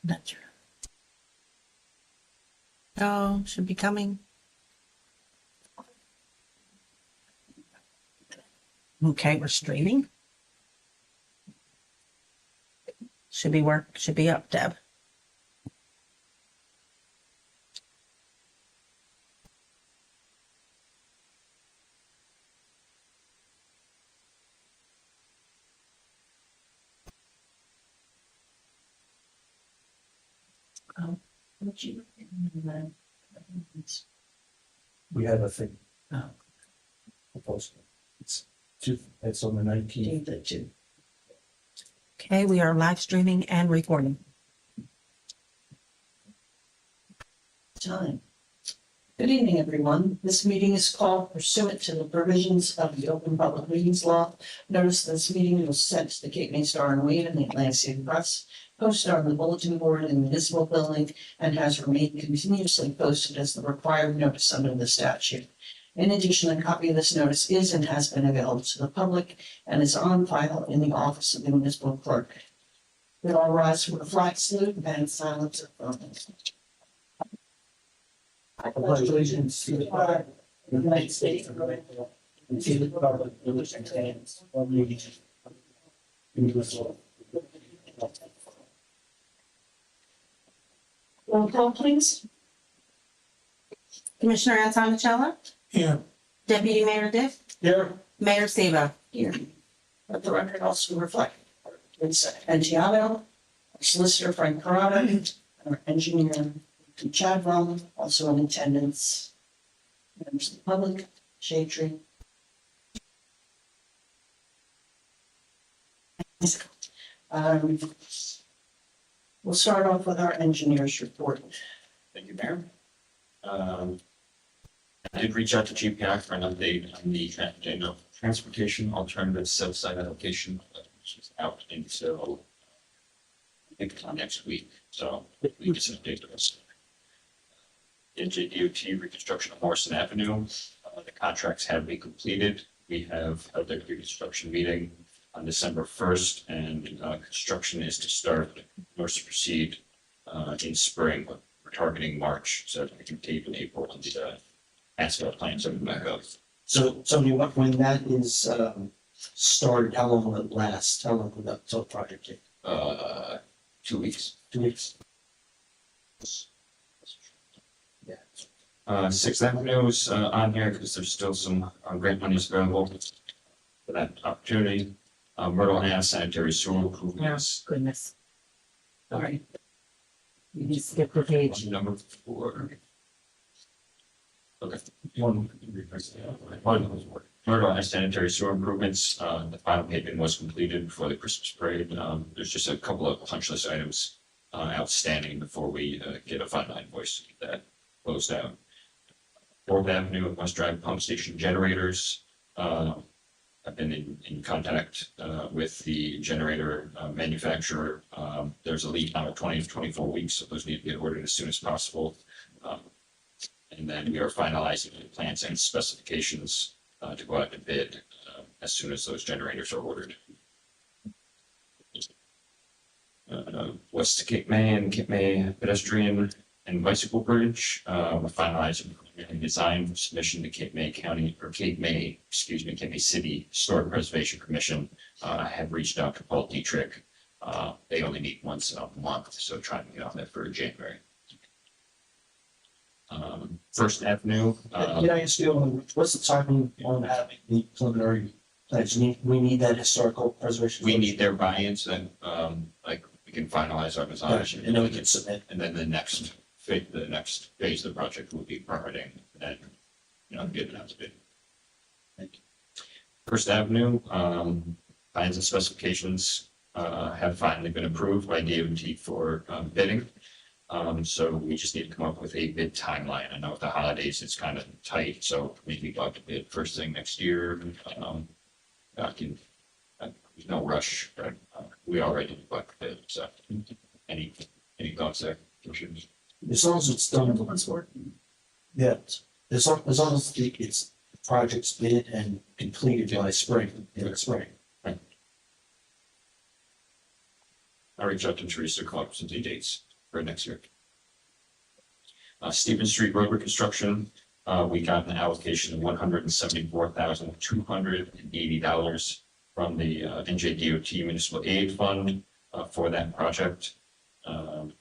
Not sure. Oh, should be coming. Okay, we're streaming. Should be up, Deb. Oh, what you? We have a thing. Oh. Proposal. It's on the 19th. Okay, we are live streaming and recording. Time. Good evening, everyone. This meeting is called pursuant to the provisions of the Open Public Meetings Law. Notice this meeting was sent to the Cape May Star and Wave and the Atlantic City Press, posted on the bulletin board in the municipal building, and has remained continuously posted as the required notice under the statute. In addition, a copy of this notice is and has been available to the public and is on file in the office of the municipal clerk. We all rise for the flag salute and silence of the I pledge allegiance to the flag of the United States of America and to the republic for which it stands, one nation, indivisible. roll call, please. Commissioner Antonella, Here. Deputy Mayor Dick, Here. Mayor Sabo. Here. Let the record also reflect Vincent Antiano, our solicitor Frank Carrata, and our engineer Chad Rum, also in attendance. Members of the public, Shade Tree. We'll start off with our engineer's report. Thank you, Mayor. I did reach out to GPI for an update on the transportation alternative cell site application, which is out until I think next week. So we get some update to us. NJDOT reconstruction of Morrison Avenue. The contracts have been completed. We have held their reconstruction meeting on December 1st, and construction is to start, or to proceed in spring. We're targeting March, so we can tape in April on the asphalt plants over back up. So when that is started, how long will it last? How long will that whole project take? 2 weeks. 2 weeks? Yeah. Sixth Avenue is on here because there's still some grant monies available for that opportunity. Myrtle Ave sanitary sewer improvements. Goodness. Sorry. You need to skip the page. Number 4. Okay. One. Myrtle Ave sanitary sewer improvements. The final paving was completed before the Christmas parade. There's just a couple of punch list items outstanding before we get a final invoice to get that closed out. 4th Avenue and West Drive pump station generators. I've been in contact with the generator manufacturer. There's a lead time of 20 to 24 weeks, so those need to get ordered as soon as possible. And then we are finalizing the plans and specifications to go out to bid as soon as those generators are ordered. West to Cape May and Cape May pedestrian and bicycle bridge. We're finalizing design for submission to Cape May City Historic Preservation Commission. I have reached out to Paul Dietrich. They only meet once a month, so trying to get on that for January. First Avenue. Can I ask you, what's the timing on having the preliminary plans? We need that historical preservation. We need their buy-in, so then we can finalize our design. Gotcha. And then we can submit. And then the next phase of the project will be permitting and get it out to bid. Thank you. First Avenue, plans and specifications have finally been approved by DOT for bidding. So we just need to come up with a bid timeline. I know with the holidays it's kind of tight, so maybe go out to bid first thing next year. There's no rush, but we already bought the bid. So any thoughts there? As long as it's done. Yeah, as long as it's project's bid and completed by spring, Right. I'll reach out to Teresa to come up with some dates. for next year. Stevens Street Road reconstruction, we got an allocation of $174,280 from the NJDOT Municipal Aid Fund for that project. And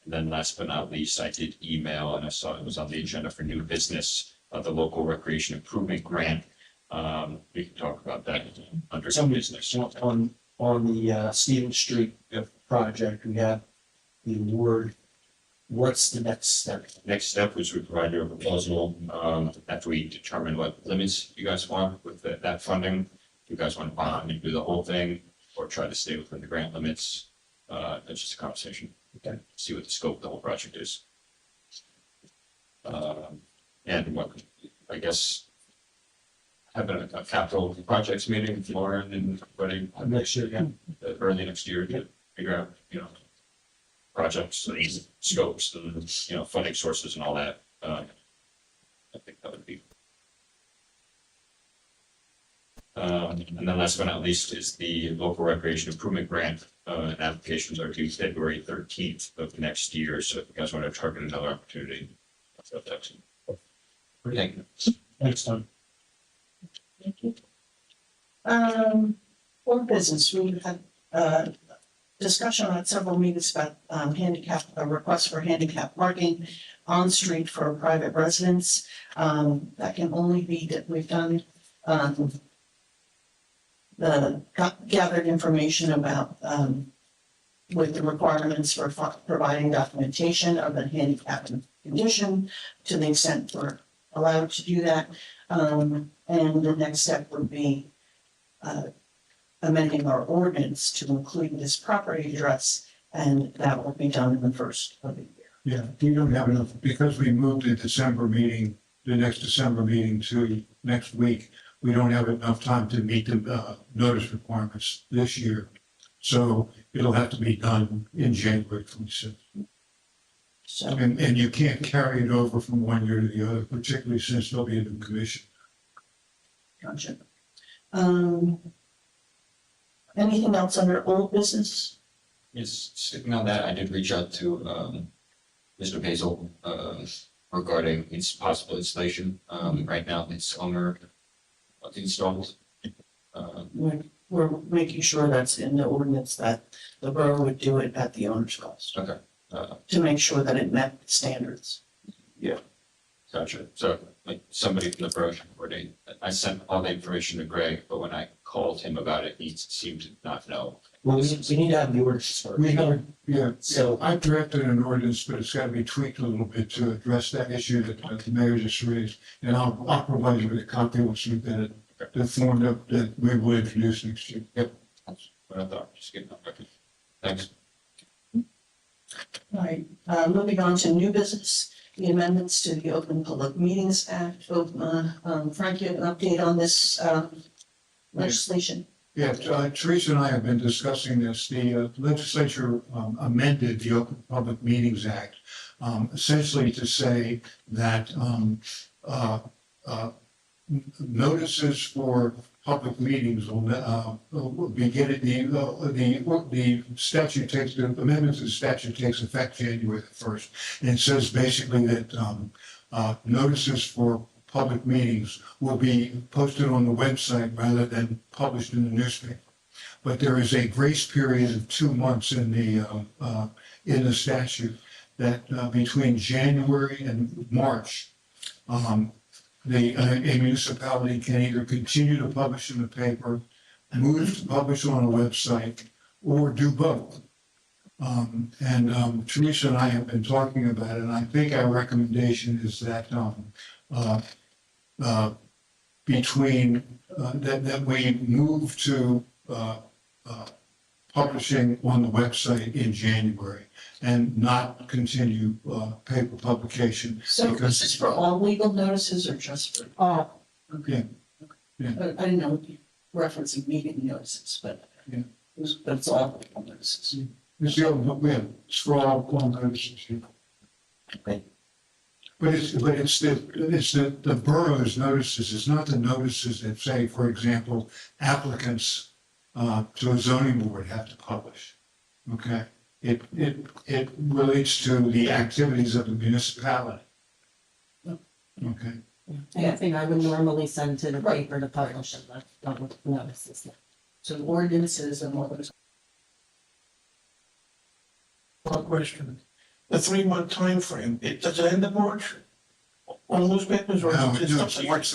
then last but not least, I did email, and I saw it was on the agenda for new business, the local recreation improvement grant. We can talk about that under some business. On the Stevens Street project, we have the award. What's the next step? Next step was we provide you a proposal, after we determine what limits you guys want with that funding. If you guys want to bond and do the whole thing, or try to stay within the grant limits, that's just a conversation. Okay. See what the scope of the whole project is. And what, I guess, having a capital projects meeting with Lauren and everybody Next year, yeah. early next year to figure out, projects and scopes and, funding sources and all that. I think that would be. And then last but not least is the local recreation improvement grant. And applications are due February 13th of next year. So if you guys want to target another opportunity, that's excellent. Thank you. Thanks, Tom. Thank you. For business, we had discussion at several meetings about a request for handicap parking on street for private residents. That can only be that we've done gathered information about with the requirements for providing documentation of the handicap condition to the extent we're allowed to do that. And the next step would be amending our ordinance to include this property address, and that will be done in the first of the year. Yeah, we don't have enough, because we moved the next December meeting to next week. We don't have enough time to meet the notice requirements this year. So it'll have to be done in January 26th. So, And you can't carry it over from one year to the other, particularly since there'll be a new commission. gotcha. Anything else under old business? Yes, sticking on that, I did reach out to Mr. Basil regarding its possible installation. Right now, it's owner installed. We're making sure that's in the ordinance that the borough would do it at the owner's cost Okay. to make sure that it met the standards. Gotcha. So like somebody from the borough should coordinate. I sent all the information to Greg, but when I called him about it, he seemed to not know. Well, we need to have the orders first. We have, yeah, So- I've drafted an ordinance, but it's gotta be tweaked a little bit to address that issue that the mayor just raised. And I'll provide you with a copy once we've got it, the form that we will introduce next year. Yep. That's what I thought. Just getting that. Okay. Thanks. All right, moving on to new business, the amendments to the Open Public Meetings Act. Frank, you have an update on this legislation? Yeah, Teresa and I have been discussing this. The legislature amended the Open Public Meetings Act essentially to say that notices for public meetings will begin at the statute takes, the amendment to the statute takes effect January 1st. And it says basically that notices for public meetings will be posted on the website rather than published in the newspaper. But there is a grace period of 2 months in the statute that between January and March, a municipality can either continue to publish in the paper, move to publish on a website, or do both. Teresa and I have been talking about it, and I think our recommendation is that that we move to publishing on the website in January and not continue paper publication. So because this is for all legal notices or just for? Yeah. Yeah. I didn't know if you were referencing meeting notices, but. Yeah. But it's all legal notices. It's the open, yeah, it's for all notices. Okay. But it's the borough's notices, it's not the notices that say, for example, applicants to a zoning board have to publish. Okay, It relates to the activities of the municipality. Okay, Anything I would normally send to the paper to publish, don't notice. So ordinances and what was. One question. The 3 month time frame. Does it end in March? On newspapers or no, is it no, just it's March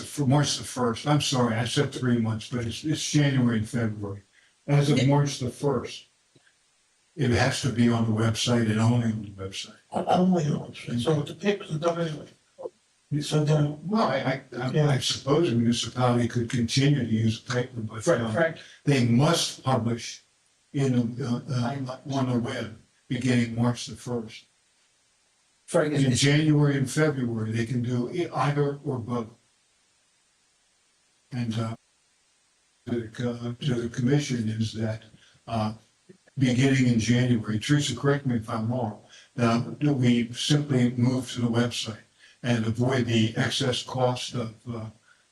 the 1st. I'm sorry, I said 3 months, but it's January and February. As of March the 1st, it has to be on the website and only on the website. only on it? So the papers are done anyway. So then, Well, I suppose a municipality could continue to use paper, but right. they must publish on the web beginning March the 1st. Frank, In January and February, they can do either or both. And to the commission is that beginning in January, Teresa, correct me if I'm wrong, that we simply move to the website and avoid the excess cost of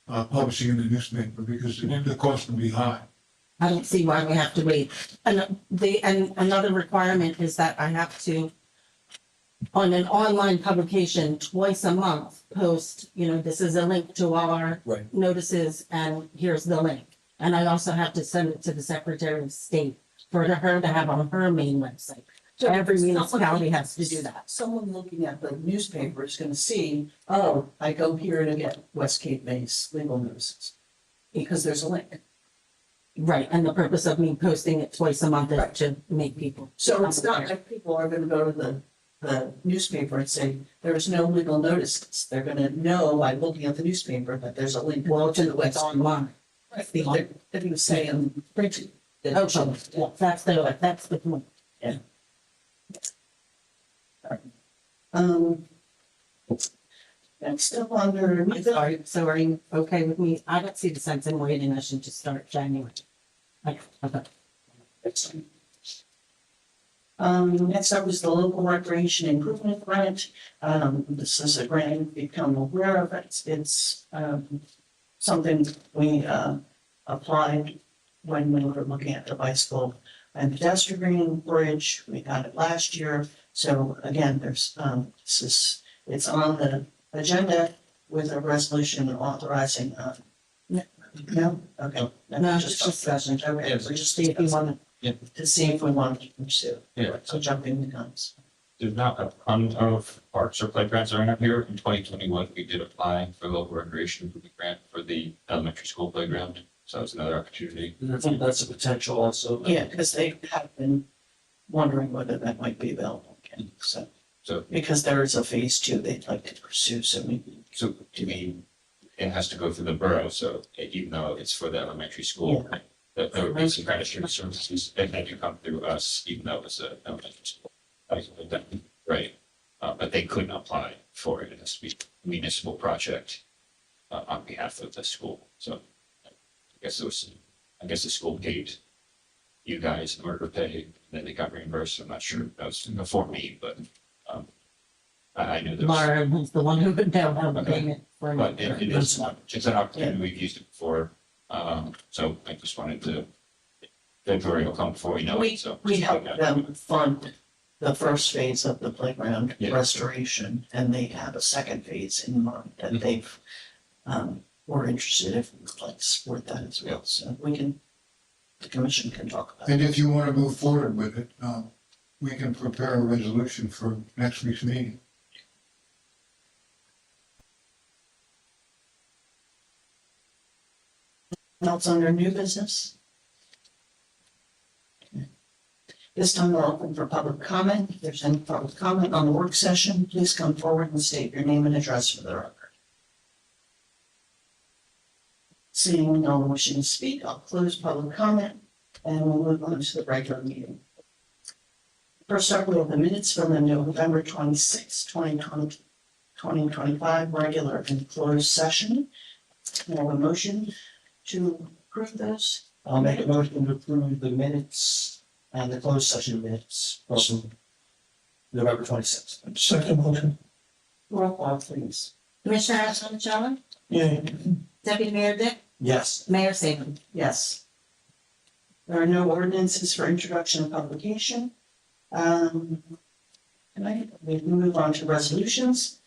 publishing in the newspaper because the cost will be high. I don't see why we have to wait. And another requirement is that I have to, on an online publication, twice a month, post, this is a link to all our Right. notices and here's the link. And I also have to send it to the Secretary of State for her to have on her main website. Every municipality has to do that. Someone looking at the newspaper is gonna see, oh, I go here to get West Cape Bay's legal notices. Because there's a link. Right, and the purpose of me posting it twice a month is Right. to make people. So it's not like people are gonna go to the newspaper and say, there's no legal notices. They're gonna know by looking at the newspaper that there's a link Well, to the it's website. online. Right, they're gonna say in printed. Okay, yeah, that's the point. Next up under, I'm sorry, so are you okay with me? I don't see the sense in waiting, I should just start January. Okay. Next up is the local recreation improvement grant. This is a grant you've become aware of. It's something we applied when we were looking at the bicycle and pedestrian bridge. We got it last year. So again, it's on the agenda with a resolution authorizing, no? Okay. No, just discussion. Okay, so just see if you want to see if we want to pursue. Yeah. So jumping the guns. There's not a ton of parks or playgrounds around here. In 2021, we did apply for local recreation improvement grant for the elementary school playground. So it's another opportunity. I think that's a potential also. Yeah, because they have been wondering whether that might be available again, so. So- Because there is a phase 2 they'd like to pursue, so maybe. So to me, it has to go through the borough. So even though it's for the elementary school, there would be some kind of shared services that had to come through us, even though it was an elementary school. Right. But they couldn't apply for it. It has to be a municipal project on behalf of the school. So I guess the school paid you guys in order to pay, and then they got reimbursed. I'm not sure that was before me, but I knew there was. Laura was the one who would know how the Okay. payment for. But it's an opportunity. We've used it before. So I just wanted to, February will come before we know it, so. We helped them fund the first phase of the playground Yeah. restoration, and they have a second phase in mind that they've, were interested if we would like to support that as well, so the commission can talk about it. And if you want to move forward with it, we can prepare a resolution for next week's meeting. Else under new business? Okay. This time we're open for public comment. If there's any public comment on the work session, please come forward and state your name and address for the record. Seeing no one wishing to speak, I'll close public comment and we'll move on to the regular meeting. First up, we have the minutes from the November 26, 2025 regular and closed session. We have a motion to approve those. I'll make a motion to approve the minutes and the closed session minutes from November 26th. Second motion. Roll call, please. Commissioner Monticello, Yeah. Deputy Mayor Dick, Yes. Mayor Saban. Yes. There are no ordinances for introduction and publication. We move on to resolutions.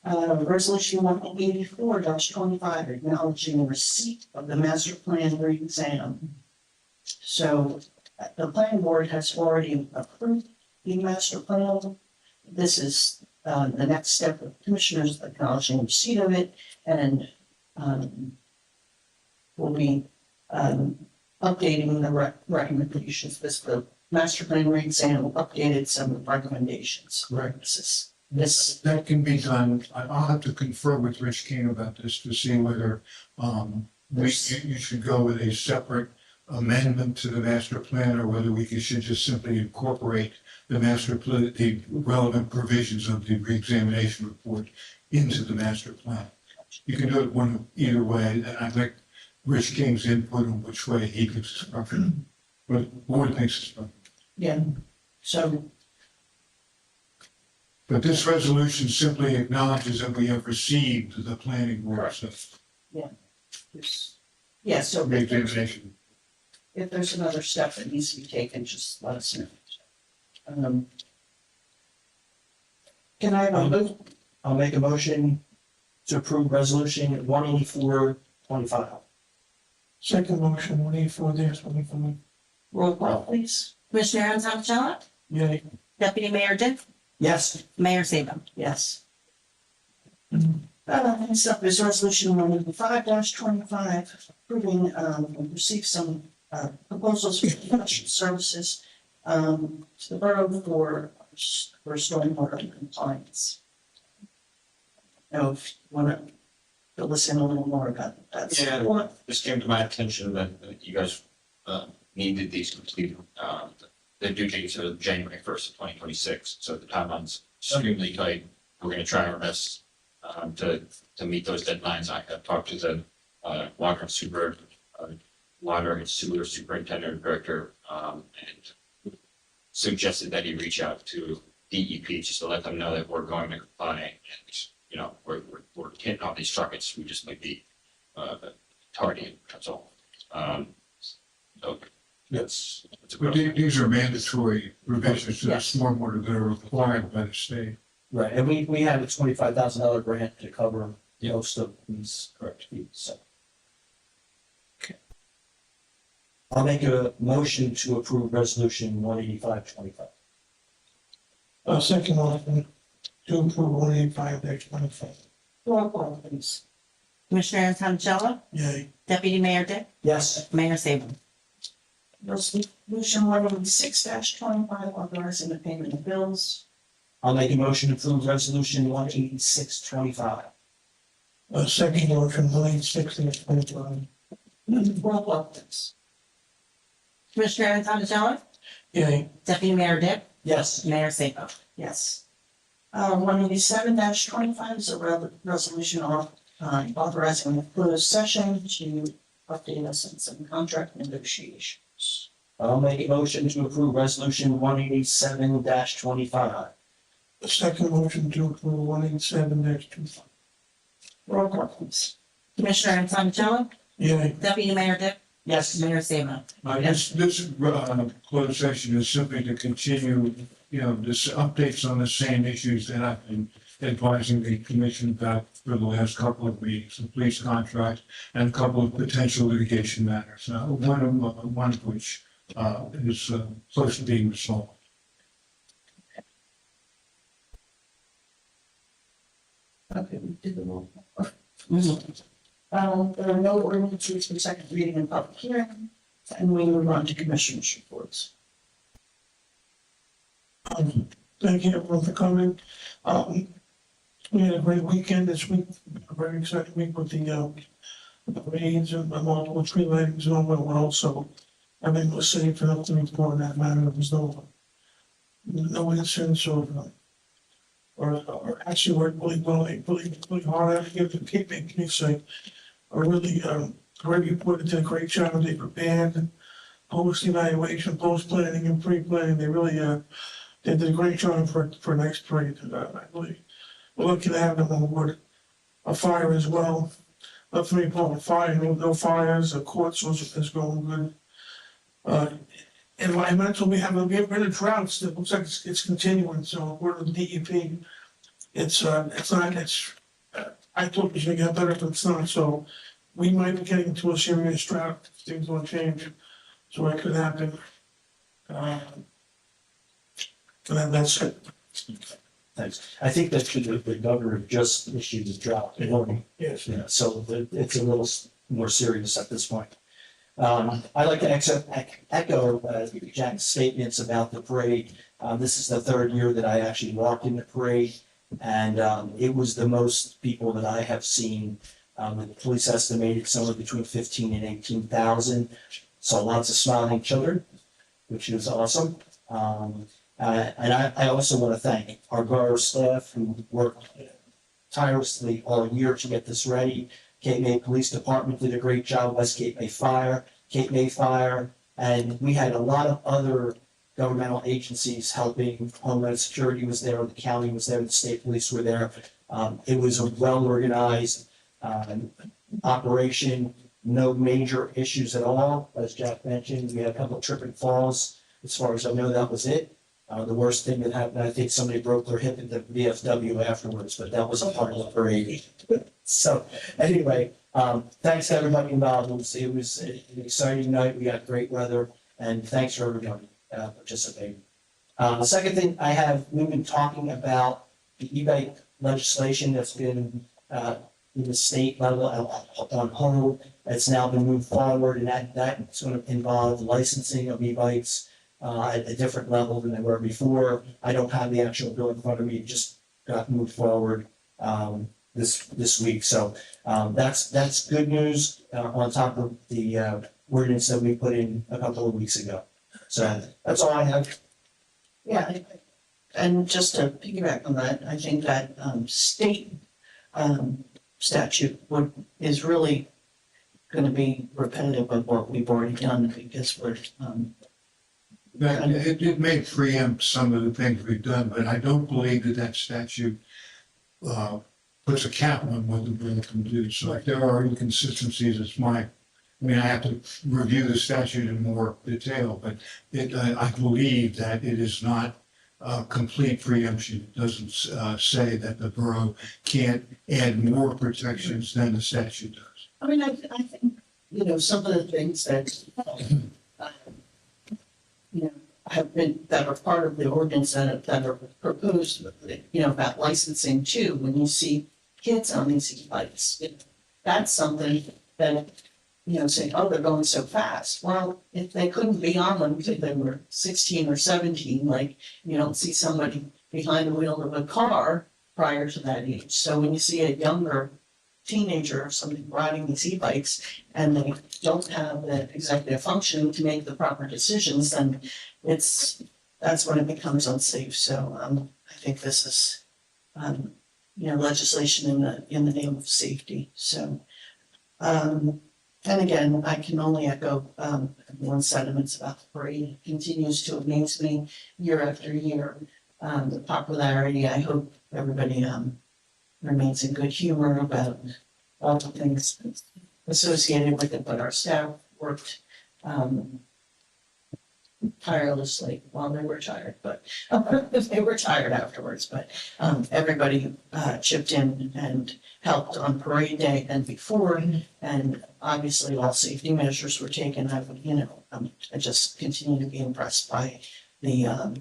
Resolution 184-25, acknowledging receipt of the master plan re-exam. So the planning board has already approved the master plan. This is the next step of commissioners acknowledging receipt of it, and we'll be updating the recommendations. The master plan re-exam updated some recommendations. Right. This That can be done. I'll have to confer with Rich King about this to see whether, you should go with a separate amendment to the master plan, or whether we should just simply incorporate the master plan, the relevant provisions of the reexamination report into the master plan. You can do it either way, and I'd like Rich King's input on which way he thinks is appropriate, but the board thinks it's appropriate. Yeah, so, But this resolution simply acknowledges that we have received the planning board's so reexamination. if there's another step that needs to be taken, just let us know. Can I have a vote? I'll make a motion to approve resolution 184-25. Second motion, 184-25. Roll call, please. Commissioner Anton, Yay. Deputy Mayor Dick, Yes. Mayor Sabo. Yes. Next up is resolution 185-25, approving, we received some proposals for professional services to the borough for stormwater compliance. Now, if you want to listen a little more about that. Yeah. This came to my attention that you guys needed these completed. The due dates are January 1st of 2026, so the timeline's extremely tight. We're gonna try our best to meet those deadlines. I have talked to the water and sewer superintendent director and suggested that he reach out to DEP just to let them know that we're going to comply, and you know, we're hitting all these targets. We just might be tardy, that's all. So that's a But these are mandatory provisions to the Yes. stormwater that are required by the state. Right, and we have a $25,000 grant to cover most of these correct fees, so. Okay. I'll make a motion to approve resolution 185-25. Second motion, to approve 185-25. Roll call, please. Commissioner Anton, Yay. Deputy Mayor Dick, Yes. Mayor Sabo. Resolution 186-25, authorizing the payment of bills. I'll make a motion to approve resolution 186-25. Second motion, 186-25. Roll call, please. Commissioner Anton, Yay. Deputy Mayor Dick, Yes. Mayor Sabo. Yes. 187-25 is a resolution authorizing a closed session to update us on some contract negotiations. I'll make a motion to approve resolution 187-25. Second motion to approve 187-25. Roll call, please. Commissioner Anton, Yay. Deputy Mayor Dick, Yes. Mayor Sabo. This closed session is simply to continue, this updates on the same issues that I've been advising the commission about for the last couple of weeks, the police contract and a couple of potential litigation matters, one of which is close to being resolved. Okay, we did the roll call. Mhm. There are no ordinances for second reading and public hearing, and we move on to commissioners' reports. Thank you everyone for coming. We had a great weekend this week, a very exciting week with the raids and the multiple tree lightings and all went well, so everything was safe and up to report in that matter. There was no incidents or actually worked really well, really hard out to get the keep making me safe. A really great report, they did a great job, they prepared post-evaluation, post-planning and pre-planning, they really they did a great job for next parade. I believe we're lucky to have them on board. A fire as well. Nothing to report on fire, no fires, the courts is going good. environmental, we have been a drought, still looks like it's continuing, so we're the DEP. It's not, I thought it was gonna get better, but it's not, so we might be getting into a serious drought if things don't change, so it could happen. And that's it. Thanks. I think that the governor just issued a drought warning. Yes. Yeah, so it's a little more serious at this point. I'd like to echo Jack's statements about the parade. This is the third year that I actually walked in the parade, and it was the most people that I have seen. The police estimated somewhere between 15 and 18,000. Saw lots of smiling children, which is awesome. And I also want to thank our borough staff who worked tirelessly all year to get this ready. Cape May Police Department did a great job, West Cape May Fire, and we had a lot of other governmental agencies helping. Homeland Security was there, the county was there, the state police were there. It was a well-organized operation, no major issues at all. As Jack mentioned, we had a couple of trip and falls. As far as I know, that was it. The worst thing that happened, I think somebody broke their hip at the VFW afterwards, but that was a part of the parade. So anyway, thanks to everybody involved. It was an exciting night. We got great weather, and thanks for everybody participating. The second thing I have, we've been talking about the e-bike legislation that's been in the state level on hold. It's now been moved forward, and that's going to involve licensing of e-bikes at a different level than they were before. I don't have the actual bill in front of me, it just got moved forward this week. So that's good news on top of the ordinance that we put in a couple of weeks ago. So that's all I have. Yeah, and just to piggyback on that, I think that state statute is really gonna be repetitive of what we've already done because we're It may preempt some of the things we've done, but I don't believe that statute puts a cap on what the bill can do. So if there are inconsistencies, I have to review the statute in more detail, but I believe that it is not complete preemption. It doesn't say that the borough can't add more protections than the statute does. I mean, I think, some of the things that, that are part of the ordinance that are proposed, about licensing too, when you see kids on these e-bikes, that's something that, say, oh, they're going so fast. Well, if they couldn't be on them until they were 16 or 17, like, you don't see somebody behind the wheel of a car prior to that age. So when you see a younger teenager or somebody riding these e-bikes and they don't have the executive function to make the proper decisions, then that's when it becomes unsafe. So I think this is legislation in the name of safety. So and again, I can only echo everyone's sentiments about the parade. It continues to amaze me year after year. The popularity, I hope everybody remains in good humor about all the things associated with it, but our staff worked tirelessly while they were tired, but they were tired afterwards, but everybody chipped in and helped on parade day and before, and obviously all safety measures were taken. I just continue to be impressed by the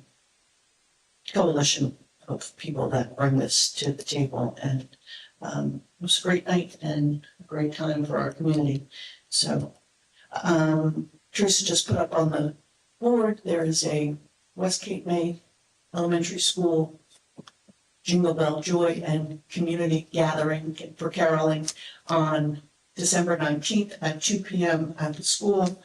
coalition of people that bring this to the table, and it was a great night and a great time for our community. So Teresa just put up on the board, there is a West Cape May Elementary School Jingle Bell Joy and Community Gathering for caroling on December 19th at 2 p.m. at the school,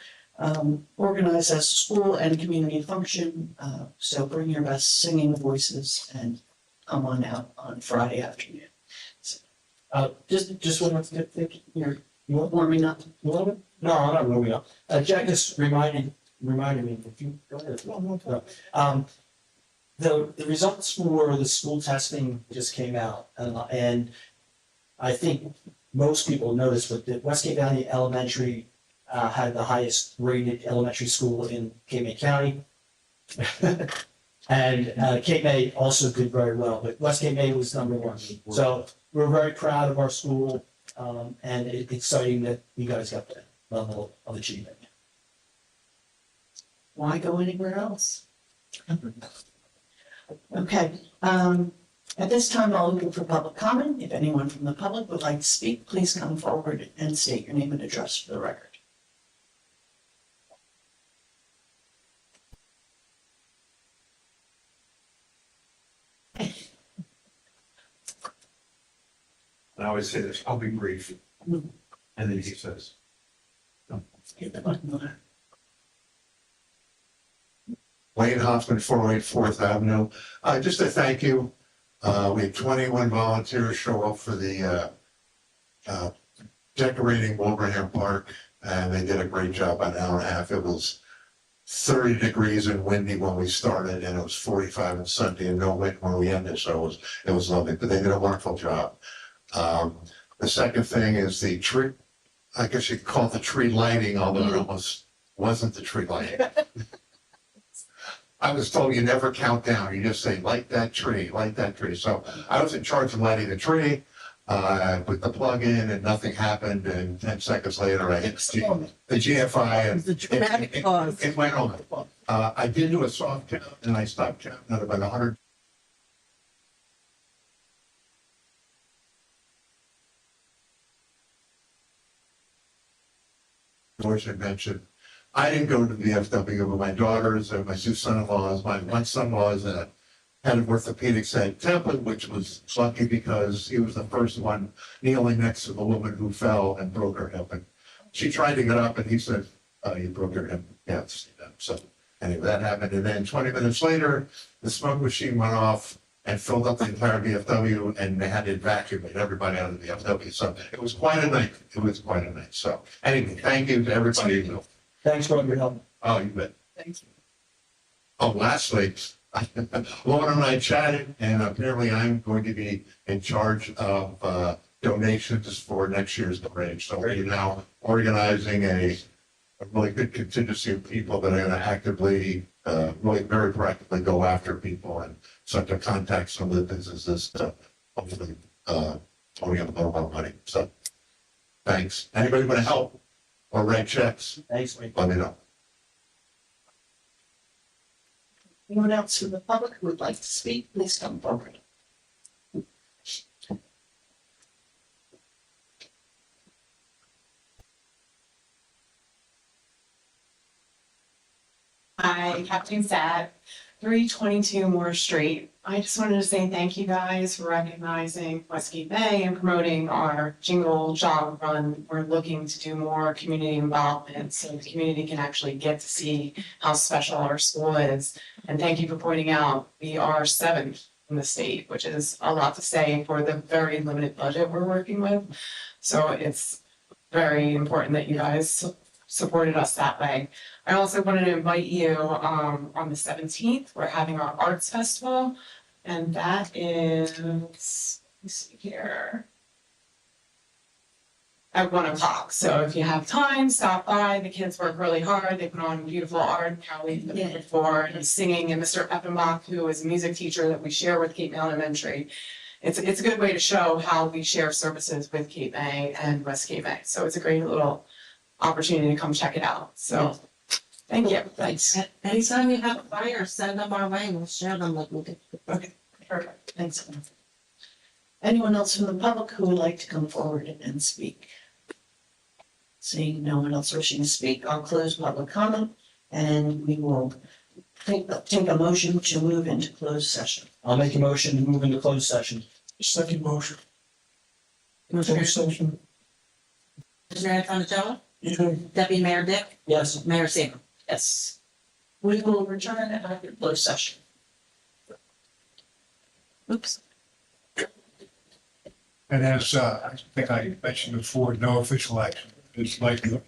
organized as a school and community function. So bring your best singing voices and come on out on Friday afternoon. So, Just one more thing. you're warming up. You want it? No, I'm not warming up. Jack just reminded me, if you go ahead. The results for the school testing just came out, and I think most people noticed, but the West Cape Valley Elementary had the highest rated elementary school in Cape May County. And Cape May also did very well, but West Cape May was number one. So we're very proud of our school, and it's exciting that you guys got that level of achievement. Why go anywhere else? Okay, at this time, I'll open for public comment. If anyone from the public would like to speak, please come forward and state your name and address for the record. I always say this, I'll be brief. And then he says, Hit the button there. Wayne Hoffman, 408 Fourth Avenue. Just to thank you, we had 21 volunteers show up for the decorating Wilbraham Park, and they did a great job, about an hour and a half. It was 30 degrees and windy when we started, and it was 45 on Sunday and no wind when we ended, so it was lovely, but they did a wonderful job. The second thing is the tree, I guess you could call it the tree lighting, although it almost wasn't the tree lighting. I was told you never count down, you just say, light that tree, light that tree. So I was in charge of lighting the tree, put the plug in and nothing happened, and 10 seconds later I hit the GFI It and was a dramatic pause. it went on. I did do a soft count and I stopped counting at about 100. George had mentioned, I didn't go to the VFW, but my daughters and my two son-in-laws, my one son-in-law is a head of orthopedics at Temple, which was lucky because he was the first one kneeling next to the woman who fell and broke her hip. And she tried to get up and he said, oh, you broke your hip. Yeah, so anyway, that happened. And then 20 minutes later, the smoke machine went off and filled up the entire VFW, and they had to evacuate everybody out of the VFW. So it was quite a night. It was quite a night. So anyway, thank you to everybody. Thanks for all your help. Oh, you bet. Thanks. Oh, lastly, Lauren and I chatted, and apparently I'm going to be in charge of donations for next year's parade. So we're now organizing a really good contingency of people that are going to actively, really very proactively go after people and start to contact some of the businesses to hopefully pony up a little more money. So thanks. Anybody want to help or write checks? Thanks, Mike. Let me know. Anyone else from the public who would like to speak, please come forward. Hi, Captain Sad, 322 Moore Street. I just wanted to say thank you guys for recognizing West Cape May and promoting our Jingle Jog Run. We're looking to do more community involvement so the community can actually get to see how special our school is. And thank you for pointing out, we are 7th in the state, which is a lot to say for the very limited budget we're working with. So it's very important that you guys supported us that way. I also wanted to invite you on the 17th, we're having our arts festival, and that is, let me see here, at 1 o'clock. So if you have time, stop by. The kids work really hard. They put on beautiful art. Carly before and singing, and Mr. Eppenbach, who is a music teacher that we share with Cape May Elementary. It's a good way to show how we share services with Cape May and West Cape May. So it's a great little opportunity to come check it out. So thank you. Thanks. Anytime you have a fire, send them our way, we'll share them like we did. Okay, perfect. Thanks. Anyone else from the public who would like to come forward and speak? Seeing no one else wishing to speak, I'll close public comment and we will take a motion to move into closed session. I'll make a motion to move into closed session. Second motion. Commissioner Closed session. Antonello, Yeah. Deputy Mayor Dick, Yes. Mayor Saber. Yes. We will return after closed session. Oops. And as I think I mentioned before, no official action is likely